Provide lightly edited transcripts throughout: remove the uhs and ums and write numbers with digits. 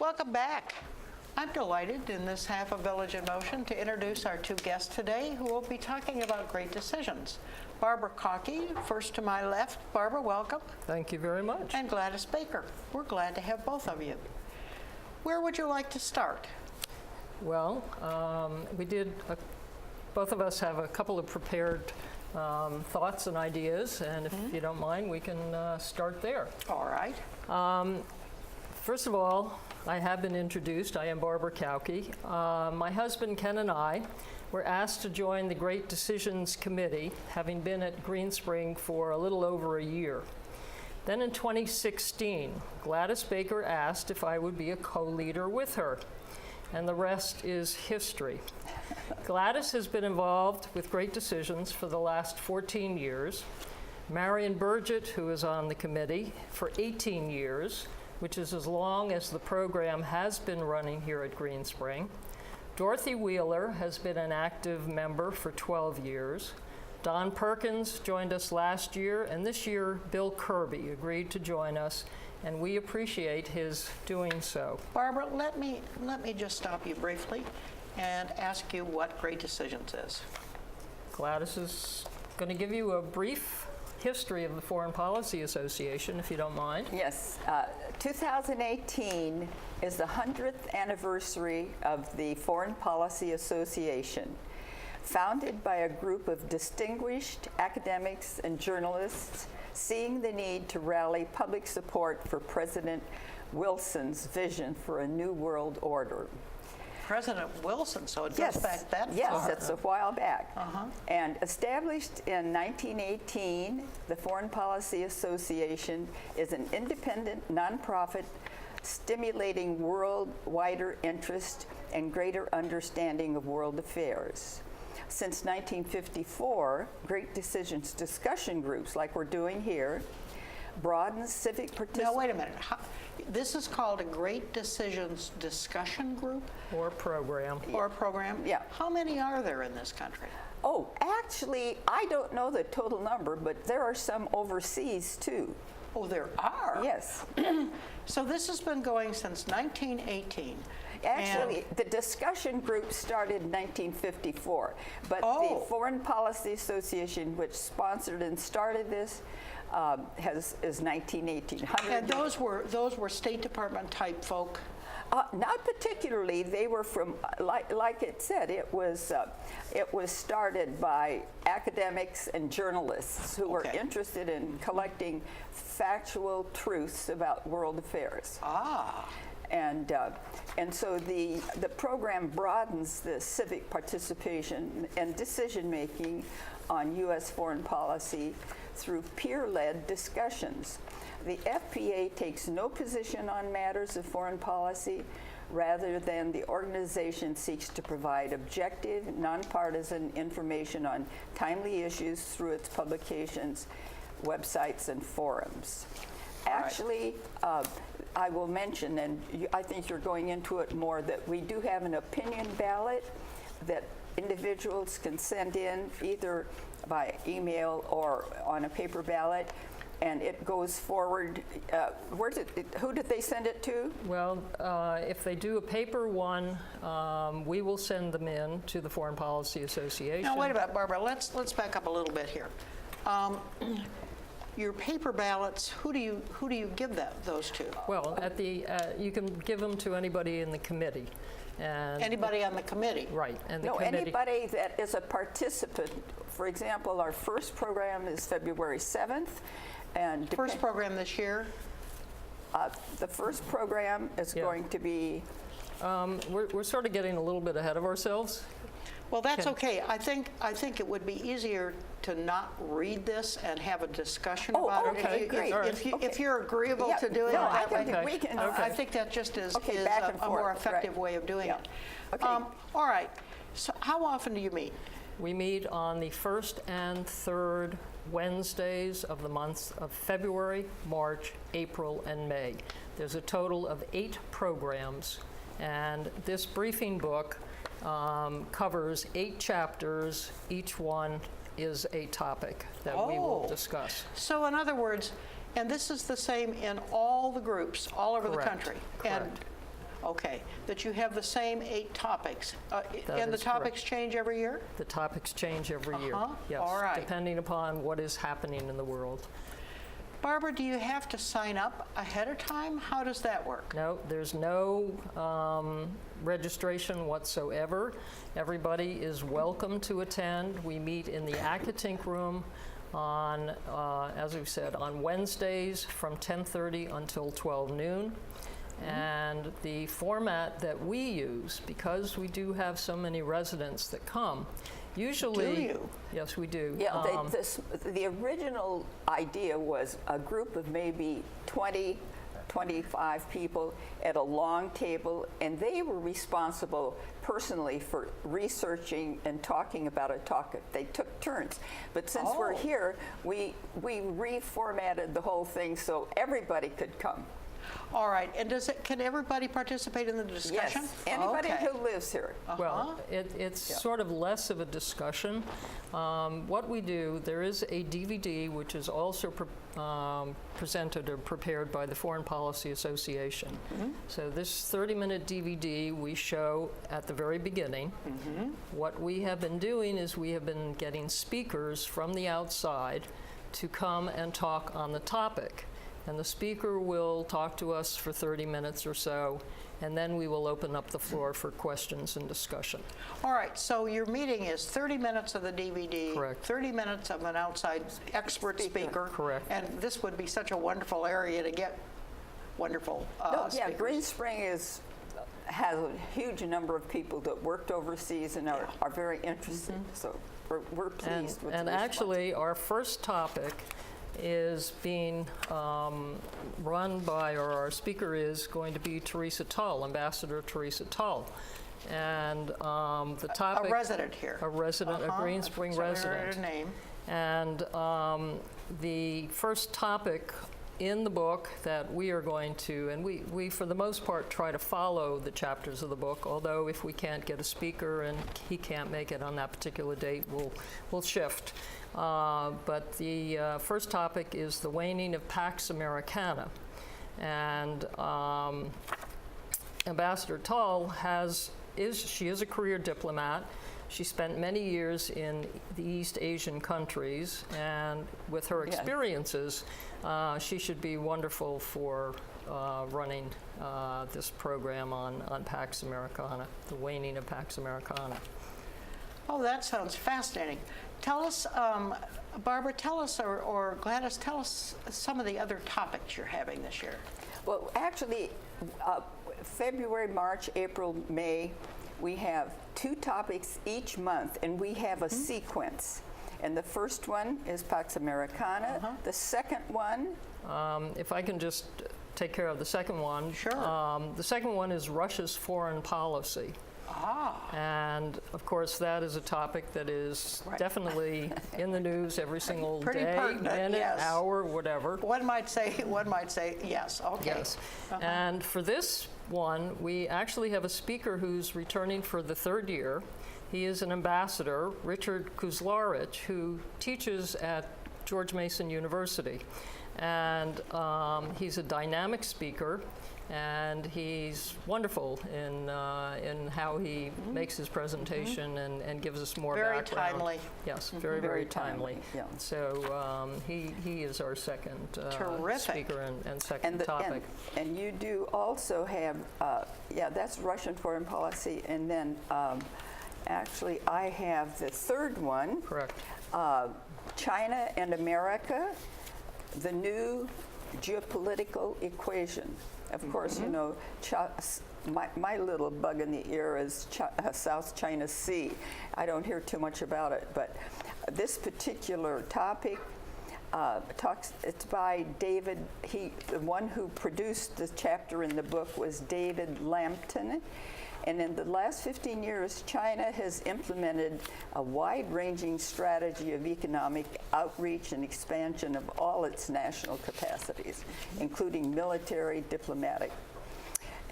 Welcome back. I'm delighted in this half of Village in Motion to introduce our two guests today who will be talking about great decisions. Barbara Kauke, first to my left. Barbara, welcome. Thank you very much. And Gladys Baker. We're glad to have both of you. Where would you like to start? Well, both of us have a couple of prepared thoughts and ideas, and if you don't mind, we can start there. All right. First of all, I have been introduced. I am Barbara Kauke. My husband Ken and I were asked to join the Great Decisions Committee, having been at Green Spring for a little over a year. Then in 2016, Gladys Baker asked if I would be a co-leader with her, and the rest is history. Gladys has been involved with Great Decisions for the last 14 years. Marion Burgett, who is on the committee, for 18 years, which is as long as the program has been running here at Green Spring. Dorothy Wheeler has been an active member for 12 years. Don Perkins joined us last year, and this year Bill Kirby agreed to join us, and we appreciate his doing so. Barbara, let me just stop you briefly and ask you what Great Decisions is. Gladys is going to give you a brief history of the Foreign Policy Association, if you don't mind. Yes. 2018 is the 100th anniversary of the Foreign Policy Association, founded by a group of distinguished academics and journalists seeing the need to rally public support for President Wilson's vision for a new world order. President Wilson, so it goes back that far. Yes, it's a while back. And established in 1918, the Foreign Policy Association is an independent nonprofit stimulating world-wider interest and greater understanding of world affairs. Since 1954, Great Decisions discussion groups, like we're doing here, broaden civic participation. Now, wait a minute. This is called a Great Decisions discussion group? Or program. Or program? Yeah. How many are there in this country? Oh, actually, I don't know the total number, but there are some overseas, too. Oh, there are? Yes. So this has been going since 1918. Actually, the discussion group started in 1954, but the Foreign Policy Association, which sponsored and started this, is 1918. And those were State Department type folk? Not particularly. They were from, like it said, it was started by academics and journalists who were interested in collecting factual truths about world affairs. And so the program broadens the civic participation and decision-making on U.S. foreign policy through peer-led discussions. The FPA takes no position on matters of foreign policy. Rather than, the organization seeks to provide objective, nonpartisan information on timely issues through its publications, websites, and forums. Actually, I will mention, and I think you're going into it more, that we do have an opinion ballot that individuals can send in either by email or on a paper ballot, and it goes forward. Who did they send it to? Well, if they do a paper one, we will send them in to the Foreign Policy Association. Now, wait a minute, Barbara. Let's back up a little bit here. Your paper ballots, who do you give those to? Well, you can give them to anybody in the committee. And anybody on the committee? Right. And the committee, anybody that is a participant. For example, our first program is February 7th. And first program this year? The first program is going to be... we're sort of getting a little bit ahead of ourselves. Well, that's okay. I think it would be easier to not read this and have a discussion about it. Okay, great. If you're agreeable to doing it that way, I think that just is a more effective way of doing it. Okay. All right. So how often do you meet? We meet on the first and third Wednesdays of the months of February, March, April, and May. There's a total of 8 programs, and this briefing book covers 8 chapters. Each one is a topic that we will discuss. So in other words, and this is the same in all the groups all over the country. Correct. And Okay, that you have the same 8 topics. And the is topics change every year? The topics change every year. Yes, all right. depending upon what is happening in the world. Barbara, do you have to sign up ahead of time? How does that work? No, there's no registration whatsoever. Everybody is welcome to attend. We meet in the Akatink room on, as we've said, on Wednesdays from 10:30 until 12 noon. And the format that we use, because we do have so many residents that come, usually... Do you? Yes, we do. Yeah, the original idea was a group of maybe 20, 25 people at a long table, and they were responsible personally for researching and talking about a topic. They took turns. But since we're here, we reformatted the whole thing so everybody could come. All right, and can everybody participate in the discussion? Yes, anybody Okay. who lives here. Well, it's sort of less of a discussion. What we do, there is a DVD which is also presented or prepared by the Foreign Policy Association. So this 30-minute DVD we show at the very beginning. What we have been doing is we have been getting speakers from the outside to come and talk on the topic. And the speaker will talk to us for 30 minutes or so, and then we will open up the floor for questions and discussion. All right, so your meeting is 30 minutes of the DVD, Correct. 30 minutes of an outside expert speaker. Correct. And this would be such a wonderful area to get wonderful speakers. Yeah, Green Spring has a huge number of people that worked overseas and are very interested. So we're pleased with the And response. actually, our first topic is being run by, or our speaker is going to be Teresa Tull, Ambassador Teresa Tull. And the topic... A resident here. A resident, a Green Spring So I heard resident. her name. And the first topic in the book that we are going to, and we for the most part try to follow the chapters of the book, although if we can't get a speaker and he can't make it on that particular date, we'll shift. But the first topic is the waning of Pax Americana. And Ambassador Tull she is a career diplomat. She spent many years in the East Asian countries, and with her experiences, she should be wonderful for running this program on Pax Americana, the waning of Pax Americana. Oh, that sounds fascinating. Tell us, Barbara, tell us, or Gladys, tell us some of the other topics you're having this year. Well, actually, February, March, April, May, we have 2 topics each month, and we have a sequence. And the first one is Pax Americana. The second one... If I can just take care of the second one. Sure. The second one is Russia's foreign policy. And of course, that is a topic that is definitely in the news every single Pretty day, pertinent, minute, yes. hour, whatever. One might say yes. Okay. Yes. And for this one, we actually have a speaker who's returning for the 3rd year. He is an ambassador, Richard Kuzlarich, who teaches at George Mason University. And he's a dynamic speaker, and he's wonderful in how he makes his presentation and gives us more background. Very timely. Yes, very, very timely. Yeah. So he is our second speaker and second topic. And you do also have, that's Russian foreign policy, and then actually I have the third one. Correct. China and America, the new geopolitical equation. Of course, you know, my little bug in the ear is South China Sea. I don't hear too much about it, but this particular topic it's by David, the one who produced the chapter in the book was David Lampton. And in the last 15 years, China has implemented a wide-ranging strategy of economic outreach and expansion of all its national capacities, including military, diplomatic.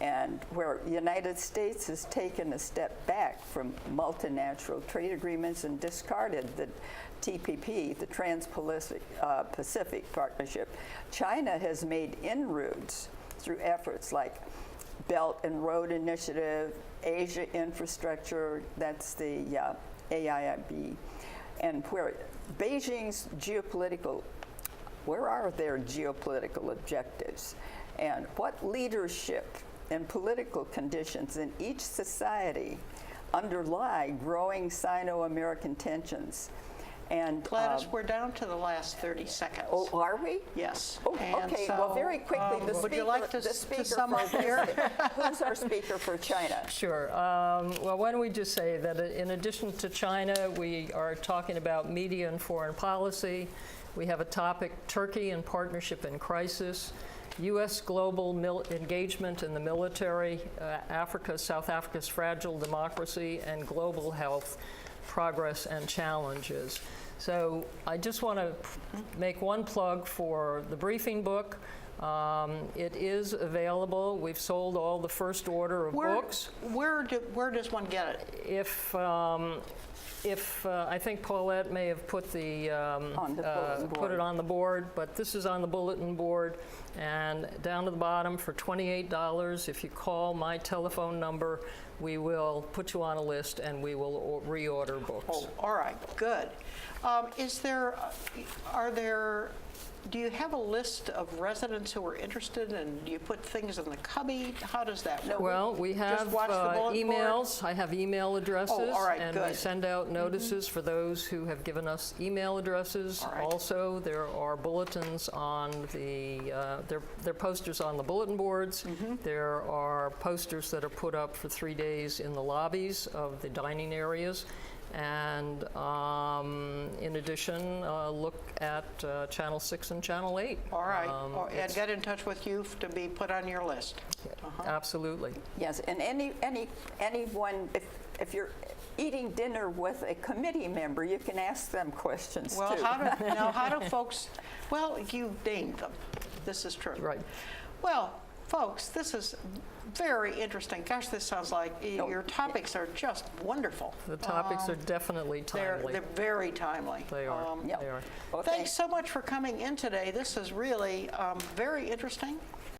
And where the United States has taken a step back from multilateral trade agreements and discarded the TPP, the Trans-Pacific Partnership, China has made inroads through efforts like Belt and Road Initiative, Asia Infrastructure, that's the AIIB, and where Beijing's where are their geopolitical objectives, and what leadership and political conditions in each society underlie growing Sino-American tensions. And Gladys, we're down to the last 30 seconds. oh, are we? Yes. Oh, And okay. so, well, very quickly, the speaker. would you like to the speaker sum up for here? Who's our speaker for China? Sure. Well, why don't we just say that in addition to China, we are talking about media and foreign policy. We have a topic, Turkey and partnership in crisis, U.S. global engagement in the military, South Africa's fragile democracy, and global health, progress and challenges. So I just want to make one plug for the briefing book. It is available. We've sold all the first order of books. Where does one get it? If I think Paulette may have put On the bulletin put board. it on the board, but this is on the bulletin board, and down to the bottom for $28. If you call my telephone number, we will put you on a list and we will reorder books. Oh, all right, good. Do you have a list of residents who are interested, and do you put things in the cubby? How does that work? Well, we have watch the bulletin board? emails. I have email addresses. Oh, all right, and we good. send out notices for those who have given us email addresses. All right. Also, there are bulletins on there are posters on the bulletin boards. There are posters that are put up for 3 days in the lobbies of the dining areas. And in addition, look at Channel 6 and Channel 8. All right, and get in touch with you to be put on your list. Absolutely. Yes, and anyone, if you're eating dinner with a committee member, you can ask them questions Well, too. how do folks, well, you named them. This is true. Right. Well, folks, this is very interesting. Gosh, this sounds like your topics are just wonderful. The topics are definitely timely. They're very timely. They are. Yep. They are. Well, Thanks so much for coming in today. This is really very interesting.